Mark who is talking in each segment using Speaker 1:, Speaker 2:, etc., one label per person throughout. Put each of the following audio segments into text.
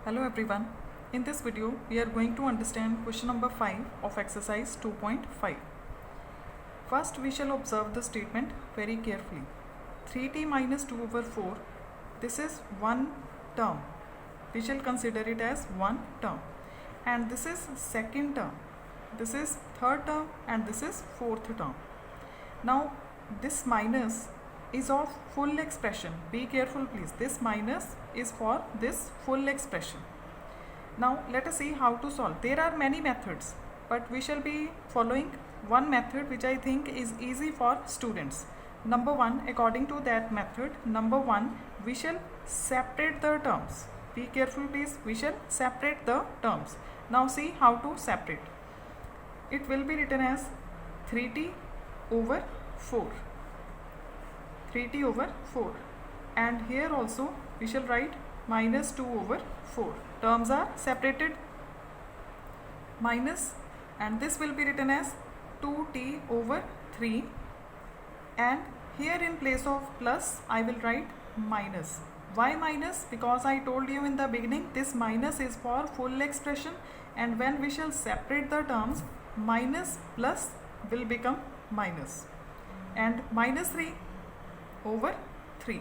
Speaker 1: Hello everyone. In this video, we are going to understand question number 5 of exercise 2.5. First, we shall observe the statement very carefully. 3t minus 2 over 4, this is one term. We shall consider it as one term. And this is second term. This is third term and this is fourth term. Now, this minus is of full expression. Be careful please. This minus is for this full expression. Now let us see how to solve. There are many methods, but we shall be following one method which I think is easy for students. Number one, according to that method, number one, we shall separate the terms. Be careful please. We shall separate the terms. Now see how to separate. It will be written as 3t over 4. 3t over 4, and here also we shall write minus 2 over 4. Terms are separated, minus, and this will be written as 2t over 3, and here in place of plus I will write minus. Why minus? Because I told you in the beginning this minus is for full expression, and when we shall separate the terms, minus plus will become minus, and minus 3 over 3.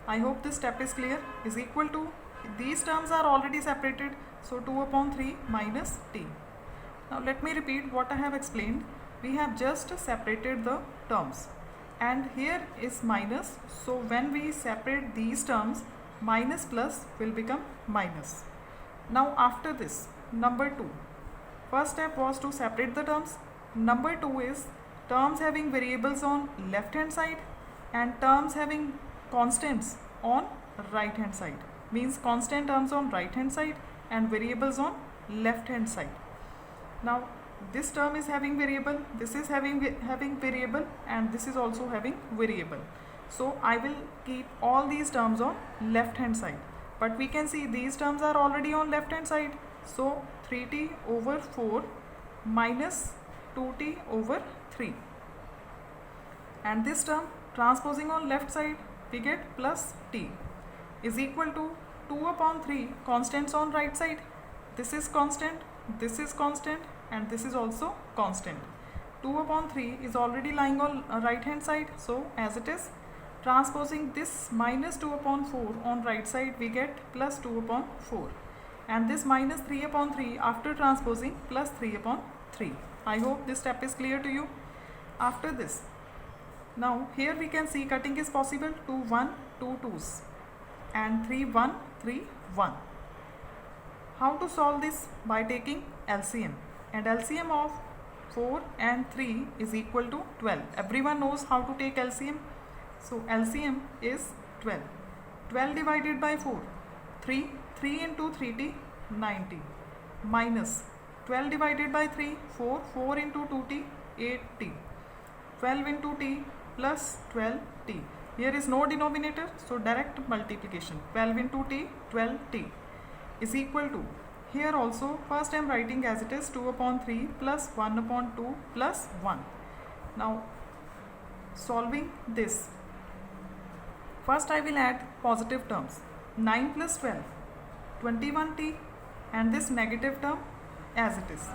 Speaker 1: I hope this step is clear. Is equal to, these terms are already separated, so 2 upon 3 minus t. Now let me repeat what I have explained. We have just separated the terms, and here is minus, so when we separate these terms, minus plus will become minus. Now after this, number 2. First step was to separate the terms. Number 2 is terms having variables on left hand side and terms having constants on right hand side. Means constant terms on right hand side and variables on left hand side. Now this term is having variable, this is having variable, and this is also having variable. So I will keep all these terms on left hand side. But we can see these terms are already on left hand side. So 3t over 4 minus 2t over 3. And this term transposing on left side, we get plus t is equal to 2 upon 3 constants on right side. This is constant, and this is also constant. 2 upon 3 is already lying on right hand side, so as it is, transposing this minus 2 upon 4 on right side, we get plus 2 upon 4, and this minus 3 upon 3 after transposing plus 3 upon 3. I hope this step is clear to you. After this, now here we can see cutting is possible. 2 1 2 2s and 3 1 3 1. How to solve this? By taking LCM, and LCM of 4 and 3 is equal to 12. Everyone knows how to take LCM. So LCM is 12. 12 divided by 4, 3. 3 into 3t, 9t, minus 12 divided by 3, 4. 4 into 2t, 8t. 12 into t plus 12t. Here is no denominator, so direct multiplication. 12 into t, 12t is equal to, here also first I am writing as it is, 2 upon 3 plus 1 upon 2 plus 1. Now solving this, first I will add positive terms. 9 plus 12, 21t, and this negative term as it is,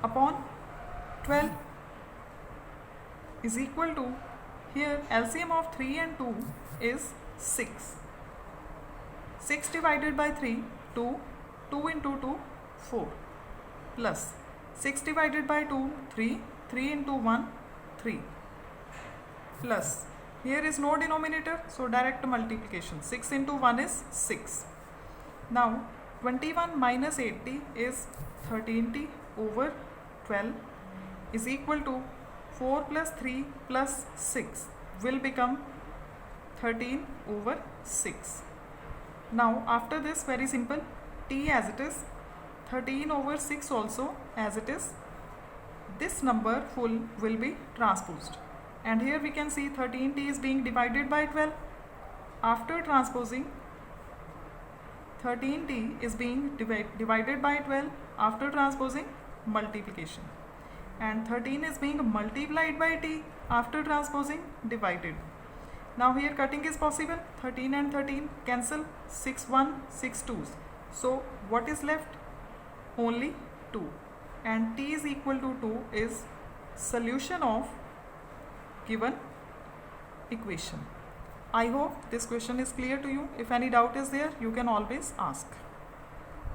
Speaker 1: upon 12 is equal to, here LCM of 3 and 2 is 6. 6 divided by 3, 2. 2 into 2, 4. Plus 6 divided by 2, 3. 3 into 1, 3. Plus, here is no denominator, so direct multiplication. 6 into 1 is 6. Now 21 minus 8t is 13t over 12 is equal to 4 plus 3 plus 6 will become 13 over 6. Now after this, very simple, t as it is, 13 over 6 also as it is. This number full will be transposed, and here we can see 13t is being divided by 12. After transposing, 13t is being divided by 12 after transposing multiplication, and 13 is being multiplied by t after transposing divided. Now here cutting is possible. 13 and 13 cancel. 6 1 6 2s. So what is left? Only 2. And t is equal to 2 is solution of given equation. I hope this question is clear to you. If any doubt is there, you can always ask.